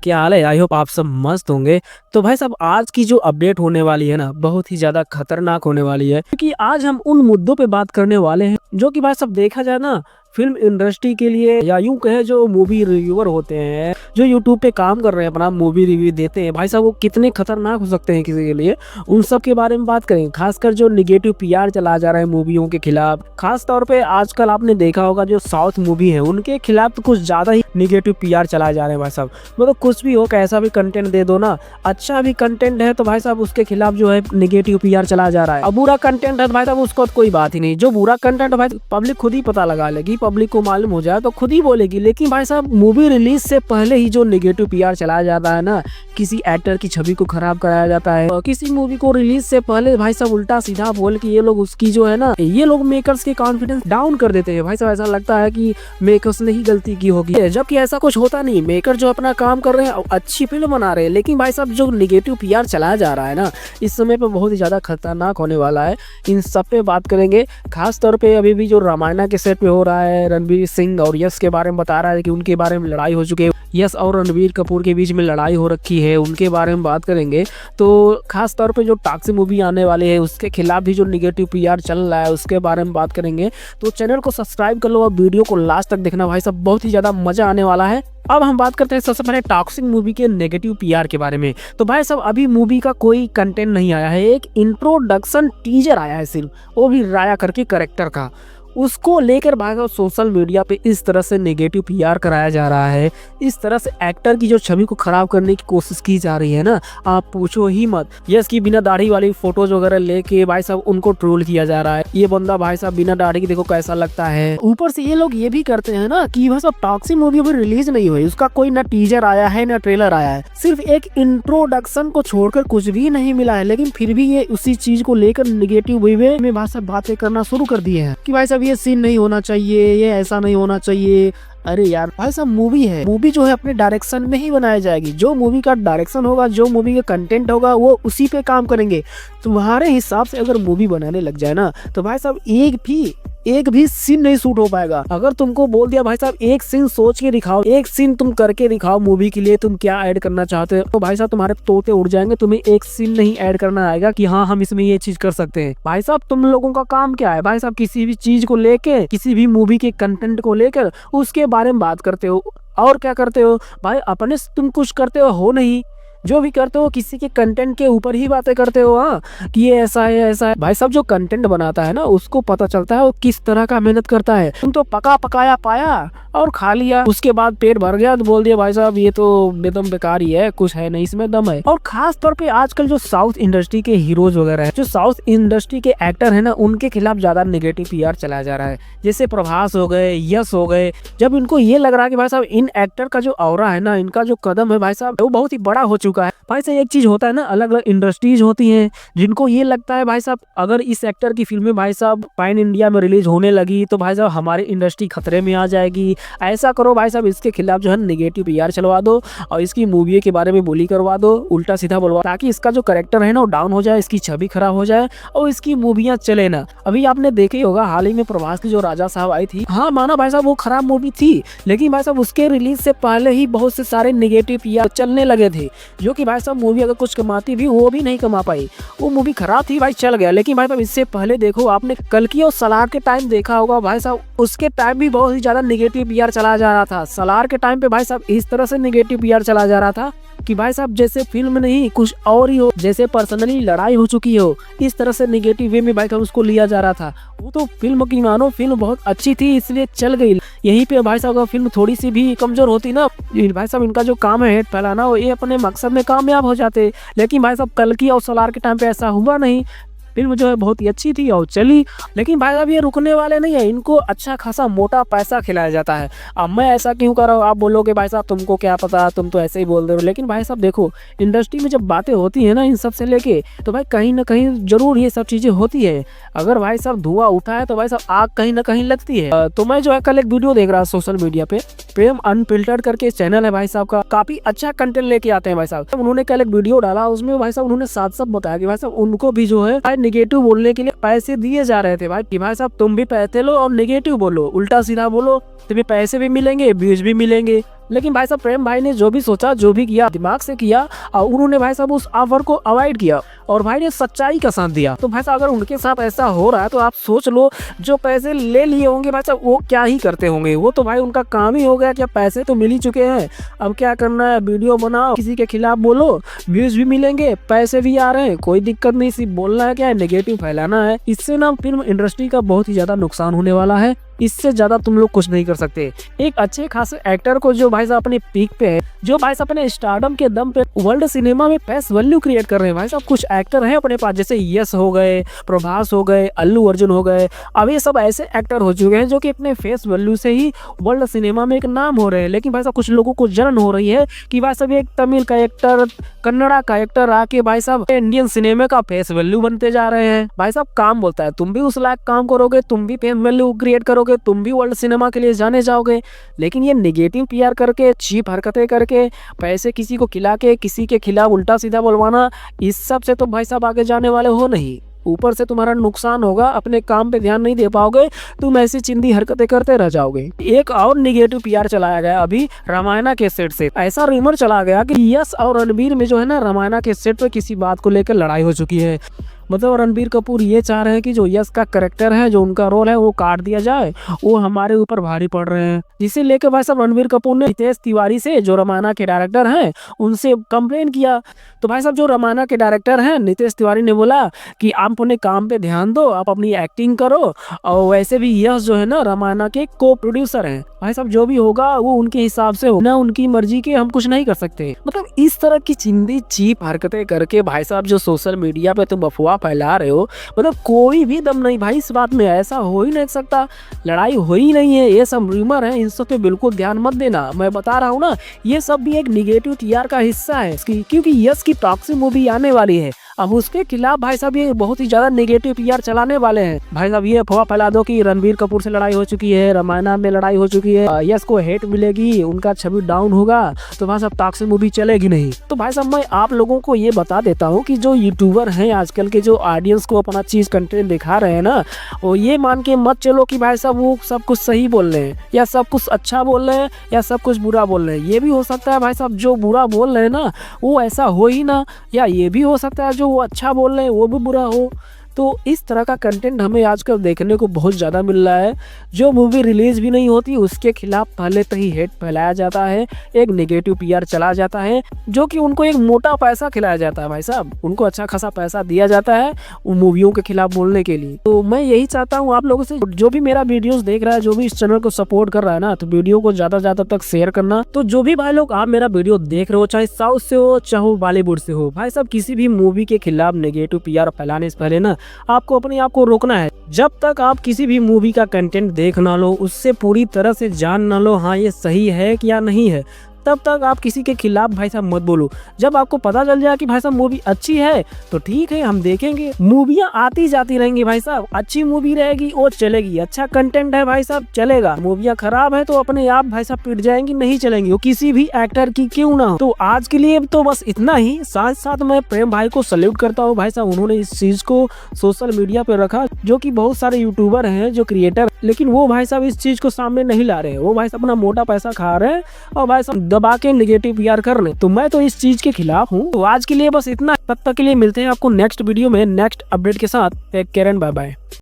क्या हाल है? I hope आप सब मस्त होंगे। तो भाई साहब आज की जो अपडेट होने वाली है ना, बहुत ही ज़्यादा खतरनाक होने वाली है, क्योंकि आज हम उन मुद्दों पे बात करने वाले हैं जो कि भाई साहब देखा जाए ना, फिल्म इंडस्ट्री के लिए या यूं कहे जो मूवी रिव्यूअर होते हैं, जो यूट्यूब पे काम कर रहे हैं, अपना मूवी रिव्यू देते हैं, भाई साहब वो कितने खतरनाक हो सकते हैं किसी के लिए। उन सब के बारे में बात करेंगे। खासकर जो निगेटिव पीआर चला जा रहा है मूवियों के खिलाफ, खास तौर पे आजकल आपने देखा होगा जो साउथ मूवी है उनके खिलाफ तो कुछ ज्यादा ही निगेटिव पीआर चला जा रहे हैं भाई साहब। मतलब कुछ भी हो, कैसा भी कंटेंट दे दो ना, अच्छा भी कंटेंट है तो भाई साहब उसके खिलाफ जो है निगेटिव पीआर चला जा रहा है। अब बुरा कंटेंट है तो भाई साहब उसको तो कोई बात ही नहीं। जो बुरा कंटेंट है भाई पब्लिक खुद ही पता लगा लेगी, पब्लिक को मालूम हो जाए तो खुद ही बोलेगी। लेकिन भाई साहब मूवी रिलीज से पहले ही जो निगेटिव पीआर चलाया जाता है ना, किसी एक्टर की छवि को खराब कराया जाता है, किसी मूवी को रिलीज से पहले भाई साहब उल्टा सीधा बोल के ये लोग उसकी जो है ना, ये लोग मेकर्स के कॉन्फिडेंस डाउन कर देते हैं। भाई साहब ऐसा लगता है कि मेकर्स ने ही गलती की होगी, जबकि ऐसा कुछ होता नहीं। मेकर जो अपना काम कर रहे हैं, अच्छी फिल्म बना रहे हैं, लेकिन भाई साहब जो निगेटिव पीआर चलाया जा रहा है ना, इस समय पे बहुत ही ज्यादा खतरनाक होने वाला है। इन सब पे बात करेंगे। खास तौर पे अभी भी जो रामायणा के सेट पे हो रहा है, रणवीर सिंह और यश के बारे में बता रहा है कि उनके बारे में लड़ाई हो चुकी है, यश और रणवीर कपूर के बीच में लड़ाई हो रखी है, उनके बारे में बात करेंगे। तो खास तौर पे जो टॉक्सिक मूवी आने वाले है उसके खिलाफ भी जो निगेटिव पीआर चल रहा है उसके बारे में बात करेंगे। तो चैनल को सब्सक्राइब कर लो और वीडियो को लास्ट तक देखना भाई साहब, बहुत ही ज्यादा मजा आने वाला है। अब हम बात करते हैं सबसे पहले टॉक्सिक मूवी के नेगेटिव पीआर के बारे में। तो भाई साहब अभी मूवी का कोई कंटेंट नहीं आया है, एक इंट्रोडक्शन टीजर आया है सिर्फ, वो भी राया करके कैरेक्टर का। उसको लेकर भाई सोशल मीडिया पे इस तरह से नेगेटिव पीआर कराया जा रहा है, इस तरह से एक्टर की जो छवि को खराब करने की कोशिश की जा रही है ना, आप पूछो ही मत। यस की बिना दाढ़ी वाली फोटोज वगैरह लेके भाई साहब उनको ट्रोल किया जा रहा है। ये बंदा भाई साहब बिना दाढ़ी के देखो कैसा लगता है। ऊपर से ये लोग ये भी करते हैं ना कि भाई साहब टॉक्सिक मूवी अभी रिलीज नहीं हुई, उसका कोई ना टीजर आया है ना ट्रेलर आया है, सिर्फ एक इंट्रोडक्शन को छोड़कर कुछ भी नहीं मिला है, लेकिन फिर भी ये उसी चीज को लेकर निगेटिव वे में भाई साहब बातें करना शुरू कर दिए हैं कि भाई साहब ये सीन नहीं होना चाहिए, ये ऐसा नहीं होना चाहिए। अरे यार भाई साहब मूवी है, मूवी जो है अपने डायरेक्शन में ही बनाई जाएगी। जो मूवी का डायरेक्शन होगा, जो मूवी का कंटेंट होगा, वो उसी पे काम करेंगे। तुम्हारे हिसाब से अगर मूवी बनाने लग जाए ना, तो भाई साहब एक भी सीन नहीं शूट हो पाएगा। अगर तुमको बोल दिया भाई साहब एक सीन सोच के दिखाओ, एक सीन तुम करके दिखाओ मूवी के लिए, तुम क्या ऐड करना चाहते हो, तो भाई साहब तुम्हारे तोते उड़ जाएंगे। तुम्हें एक सीन नहीं ऐड करना आएगा कि हाँ हम इसमें ये चीज कर सकते हैं। भाई साहब तुम लोगों का काम क्या है? भाई साहब किसी भी चीज को लेके, किसी भी मूवी के कंटेंट को लेकर उसके बारे में बात करते हो, और क्या करते हो भाई? अपने तुम कुछ करते हो नहीं, जो भी करते हो किसी के कंटेंट के ऊपर ही बातें करते हो। हाँ कि ये ऐसा है ऐसा है। भाई साहब जो कंटेंट बनाता है ना, उसको पता चलता है वो किस तरह का मेहनत करता है। तुम तो पका पकाया पाया और खा लिया, उसके बाद पेट भर गया तो बोल दिया भाई साहब ये तो एकदम बेकार ही है, कुछ है नहीं इसमें दम है। और खास तौर पे आजकल जो साउथ इंडस्ट्री के हीरोज वगैरह है, जो साउथ इंडस्ट्री के एक्टर है ना, उनके खिलाफ ज्यादा नेगेटिव पीआर चलाया जा रहा है। जैसे प्रभास हो गए, यश हो गए। जब इनको ये लग रहा है कि भाई साहब इन एक्टर का जो ऑरा है ना, इनका जो कदम है भाई साहब, वो बहुत ही बड़ा हो चुका है। भाई साहब एक चीज होता है ना, अलग अलग इंडस्ट्रीज होती हैं जिनको ये लगता है भाई साहब अगर इस एक्टर की फिल्में भाई साहब पैन इंडिया में रिलीज होने लगी तो भाई साहब हमारी इंडस्ट्री खतरे में आ जाएगी। ऐसा करो भाई साहब इसके खिलाफ जो है नेगेटिव पीआर चलवा दो और इसकी मूवी के बारे में बोली करवा दो, उल्टा सीधा बोलवा, ताकि इसका जो कैरेक्टर है ना वो डाउन हो जाए, इसकी छवि खराब हो जाए और इसकी मूवियां चले ना। अभी आपने देखे ही होगा हाल ही में प्रभास की जो राजा साहब आई थी, हाँ माना भाई साहब वो खराब मूवी थी, लेकिन भाई साहब उसके रिलीज से पहले ही बहुत से सारे नेगेटिव पीआर चलने लगे थे, जो कि भाई साहब मूवी अगर कुछ कमाती भी वो भी नहीं कमा पाई। वो मूवी खराब थी भाई, चल गया। लेकिन भाई साहब इससे पहले देखो, आपने कल्कि और सलार के टाइम देखा होगा भाई साहब, उसके टाइम भी बहुत ही ज्यादा नेगेटिव पीआर चला जा रहा था। सलार के टाइम पे भाई साहब इस तरह से नेगेटिव पीआर चला जा रहा था कि भाई साहब जैसे फिल्म नहीं कुछ और ही हो, जैसे पर्सनली लड़ाई हो चुकी हो, इस तरह से नेगेटिव वे में भाई साहब उसको लिया जा रहा था। वो तो फिल्म की मानो फिल्म बहुत अच्छी थी इसलिए चल गई। यहीं पे भाई साहब अगर फिल्म थोड़ी सी भी कमजोर होती ना, भाई साहब इनका जो काम है हेट फैलाना, वो ये अपने मकसद में कामयाब हो जाते। लेकिन भाई साहब कल्कि और सलार के टाइम पे ऐसा हुआ नहीं। फिल्म जो है बहुत ही अच्छी थी और चली, लेकिन भाई साहब ये रुकने वाले नहीं है, इनको अच्छा खासा मोटा पैसा खिलाया जाता है। अब मैं ऐसा क्यों कर रहा हूँ, आप बोलोगे भाई साहब तुमको क्या पता, तुम तो ऐसे ही बोल रहे हो। लेकिन भाई साहब देखो, इंडस्ट्री में जब बातें होती है ना इन सब से लेके, तो भाई कहीं ना कहीं जरूर ये सब चीजें होती है। अगर भाई साहब धुआं उठा है तो भाई साहब आग कहीं ना कहीं लगती है। तो मैं जो है कल एक वीडियो देख रहा सोशल मीडिया पे, प्रेम अनफिल्टर्ड करके चैनल है भाई साहब का, काफी अच्छा कंटेंट लेके आते हैं भाई साहब। उन्होंने कल एक वीडियो डाला, उसमें भाई साहब उन्होंने साथ साथ बताया कि भाई साहब उनको भी जो है निगेटिव बोलने के लिए पैसे दिए जा रहे थे भाई, कि भाई साहब तुम भी पैसे लो और नेगेटिव बोलो, उल्टा सीधा बोलो, तुम्हें पैसे भी मिलेंगे, व्यूज भी मिलेंगे। लेकिन भाई साहब प्रेम भाई ने जो भी सोचा, जो भी किया, दिमाग से किया और उन्होंने भाई साहब उस ऑफर को अवॉइड किया और भाई ने सच्चाई का साथ दिया। तो भाई साहब अगर उनके साथ ऐसा हो रहा है तो आप सोच लो जो पैसे ले लिए होंगे भाई साहब वो क्या ही करते होंगे। वो तो भाई उनका काम ही हो गया कि पैसे तो मिल ही चुके हैं, अब क्या करना है, वीडियो बनाओ, किसी के खिलाफ बोलो, व्यूज भी मिलेंगे, पैसे भी आ रहे हैं, कोई दिक्कत नहीं, सिर्फ बोलना है, क्या है, नेगेटिव फैलाना है। इससे ना फिल्म इंडस्ट्री का बहुत ही ज्यादा नुकसान होने वाला है। इससे ज्यादा तुम लोग कुछ नहीं कर सकते। एक अच्छे खासे एक्टर को जो भाई साहब अपने पीक पे है, जो भाई साहब अपने स्टारडम के दम पे वर्ल्ड सिनेमा में फेस वैल्यू क्रिएट कर रहे हैं। भाई साहब कुछ एक्टर हैं अपने पास, जैसे यश हो गए, प्रभास हो गए, अल्लू अर्जुन हो गए। अब ये सब ऐसे एक्टर हो चुके हैं जो कि अपने फेस वैल्यू से ही वर्ल्ड सिनेमा में एक नाम हो रहे हैं। लेकिन भाई साहब कुछ लोगों को जलन हो रही है कि भाई साहब एक तमिल का एक्टर, कन्नड़ा का एक्टर आके भाई साहब इंडियन सिनेमा का फेस वैल्यू बनते जा रहे हैं। भाई साहब काम बोलता है, तुम भी उस लायक काम करोगे, तुम भी फेस वैल्यू क्रिएट करोगे, तुम भी वर्ल्ड सिनेमा के लिए जाने जाओगे। लेकिन ये नेगेटिव पीआर करके, चीप हरकतें करके, पैसे किसी को खिला के किसी के खिलाफ उल्टा सीधा बोलवाना, इस सब से तो भाई साहब आगे जाने वाले हो नहीं। ऊपर से तुम्हारा नुकसान होगा, अपने काम पे ध्यान नहीं दे पाओगे, तुम ऐसी चिंदी हरकतें करते रह जाओगे। एक और नेगेटिव पीआर चलाया गया अभी रामायणा के सेट से। ऐसा रूमर चला गया कि यश और रणबीर में जो है ना रामायणा के सेट पे किसी बात को लेकर लड़ाई हो चुकी है। मतलब रणबीर कपूर ये चाह रहे हैं कि जो यश का कैरेक्टर है, जो उनका रोल है वो काट दिया जाए, वो हमारे ऊपर भारी पड़ रहे हैं। जिसे लेकर भाई साहब रणबीर कपूर ने नितेश तिवारी से, जो रामायणा के डायरेक्टर हैं, उनसे कंप्लेन किया। तो भाई साहब जो रामायणा के डायरेक्टर हैं नितेश तिवारी ने बोला कि आप अपने काम पे ध्यान दो, आप अपनी एक्टिंग करो, और वैसे भी यश जो है ना रामायणा के को प्रोड्यूसर हैं। भाई साहब जो भी होगा वो उनके हिसाब से हो ना, उनकी मर्जी के हम कुछ नहीं कर सकते। मतलब इस तरह की चिंदी चीप हरकतें करके भाई साहब जो सोशल मीडिया पे तुम अफवाह फैला रहे हो, मतलब कोई भी दम नहीं भाई इस बात में, ऐसा हो ही नहीं सकता, लड़ाई हो ही नहीं है, ये सब रूमर है, इन सब पे बिल्कुल ध्यान मत देना। मैं बता रहा हूँ ना, ये सब भी एक निगेटिव टीआर का हिस्सा है क्योंकि यश की टॉक्सिक मूवी आने वाली है। अब उसके खिलाफ भाई साहब ये बहुत ही ज्यादा नेगेटिव पीआर चलाने वाले हैं। भाई साहब ये अफवाह फैला दो कि रणबीर कपूर से लड़ाई हो चुकी है, रामायणा में लड़ाई हो चुकी है, यश को हेट मिलेगी, उनका छवि डाउन होगा, तो भाई साहब टॉक्सिक मूवी चलेगी नहीं। तो भाई साहब मैं आप लोगों को ये बता देता हूँ कि जो यूट्यूबर हैं आजकल के, जो ऑडियंस को अपना चीज कंटेंट दिखा रहे हैं ना, वो ये मान के मत चलो कि भाई साहब वो सब कुछ सही बोल रहे हैं या सब कुछ अच्छा बोल रहे हैं या सब कुछ बुरा बोल रहे हैं। ये भी हो सकता है भाई साहब जो बुरा बोल रहे हैं ना वो ऐसा हो ही ना, या ये भी हो सकता है जो वो अच्छा बोल रहे हैं वो भी बुरा हो। तो इस तरह का कंटेंट हमें आजकल देखने को बहुत ज़्यादा मिल रहा है। जो मूवी रिलीज भी नहीं होती उसके खिलाफ पहले से ही हेट फैलाया जाता है, एक नेगेटिव पीआर चला जाता है, जो कि उनको एक मोटा पैसा खिलाया जाता है। भाई साहब उनको अच्छा खासा पैसा दिया जाता है उन मूवियों के खिलाफ बोलने के लिए। तो मैं यही चाहता हूँ आप लोगों से, जो भी मेरा वीडियोस देख रहा है, जो भी इस चैनल को सपोर्ट कर रहा है ना, तो वीडियो को ज्यादा तक शेयर करना। तो जो भी भाई लोग आप मेरा वीडियो देख रहे हो, चाहे साउथ से हो चाहे बॉलीवुड से हो, भाई साहब किसी भी मूवी के खिलाफ नेगेटिव पीआर फैलाने से पहले ना आपको अपने आप को रोकना है। जब तक आप किसी भी मूवी का कंटेंट देख ना लो, उससे पूरी तरह से जान ना लो हाँ ये सही है कि या नहीं है, तब तक आप किसी के खिलाफ भाई साहब मत बोलो। जब आपको पता चल जाए कि भाई साहब मूवी अच्छी है तो ठीक है, हम देखेंगे। मूवियाँ आती जाती रहेंगी भाई साहब, अच्छी मूवी रहेगी वो चलेगी, अच्छा कंटेंट है भाई साहब चलेगा। मूवियाँ खराब है तो अपने आप भाई साहब पिट जाएंगी, नहीं चलेंगी, वो किसी भी एक्टर की क्यों ना हो। तो आज के लिए तो बस इतना ही। साथ साथ मैं प्रेम भाई को सल्यूट करता हूँ भाई साहब, उन्होंने इस चीज को सोशल मीडिया पे रखा, जो कि बहुत सारे यूट्यूबर हैं जो क्रिएटर, लेकिन वो भाई साहब इस चीज को सामने नहीं ला रहे हैं। वो भाई साहब अपना मोटा पैसा खा रहे हैं और भाई साहब दबा के नेगेटिव पीआर कर रहे। तो मैं तो इस चीज के खिलाफ हूँ। तो आज के लिए बस इतना, तब तक के लिए मिलते हैं आपको नेक्स्ट वीडियो में नेक्स्ट अपडेट के साथ। Take care and bye bye.